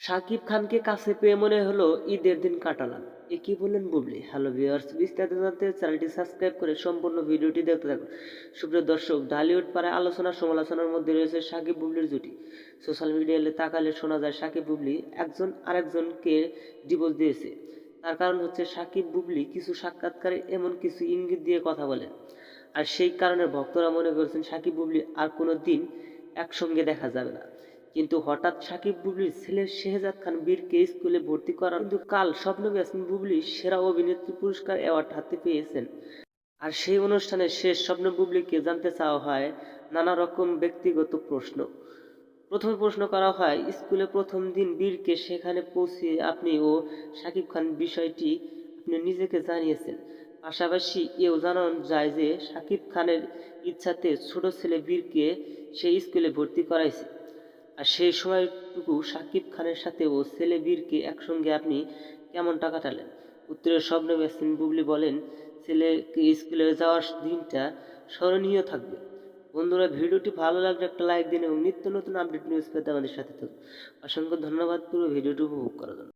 শাকিব খানকে কাছে পেয়ে মনে হলো ঈদের দিন কাটালাম। এ কি বললেন বুবলি? হ্যালো ভিউয়ার্স, বিস্তারিত জানতে চ্যানেলটি সাবস্ক্রাইব করে সম্পূর্ণ ভিডিওটি দেখতে থাকুন। সুপ্রিয় দর্শক, ঢালিউড পাড়ায় আলোচনা সমালোচনার মধ্যে রয়েছে শাকিব বুবলির জুটি। সোশ্যাল মিডিয়ায় তাকালে শোনা যায় শাকিব বুবলি একজন আরেকজনকে ডিভোর্স দিয়েছে। তার কারণ হচ্ছে শাকিব বুবলি কিছু সাক্ষাৎকারে এমন কিছু ইঙ্গিত দিয়ে কথা বলেন, আর সেই কারণে ভক্তরা মনে করছেন শাকিব বুবলি আর কোনো দিন একসঙ্গে দেখা যাবে না। কিন্তু হঠাৎ শাকিব বুবলির ছেলে শেহজাদ খান বীরকে স্কুলে ভর্তি করার কিন্তু কাল স্বপ্ন পেয়েছেন বুবলি সেরা অভিনেত্রী পুরস্কার অ্যাওয়ার্ড হাতে পেয়েছেন। আর সেই অনুষ্ঠানে শেষ স্বপ্ন বুবলিকে জানতে চাওয়া হয় নানা রকম ব্যক্তিগত প্রশ্ন। প্রথমে প্রশ্ন করা হয়, স্কুলে প্রথম দিন বীরকে সেখানে পৌঁছে আপনি ও শাকিব খান বিষয়টি আপনি নিজেকে জানিয়েছেন। পাশাপাশি এও জানানো যায় যে শাকিব খানের ইচ্ছাতে ছোট ছেলে বীরকে সেই স্কুলে ভর্তি করাইছে। আর সেই সময়টুকু শাকিব খানের সাথে ও ছেলে বীরকে একসঙ্গে আপনি কেমনটা কাটালেন? উত্তরে স্বপ্ন বেসেন বুবলি বলেন, ছেলেকে স্কুলে যাওয়ার দিনটা স্মরণীয় থাকবে। বন্ধুরা, ভিডিওটি ভালো লাগলে একটা লাইক দিন এবং নিত্য নতুন আপডেট নিউজ পেতে আমাদের সাথে থাকুন। অসংখ্য ধন্যবাদ পুরো ভিডিওটি উপভোগ করার জন্য।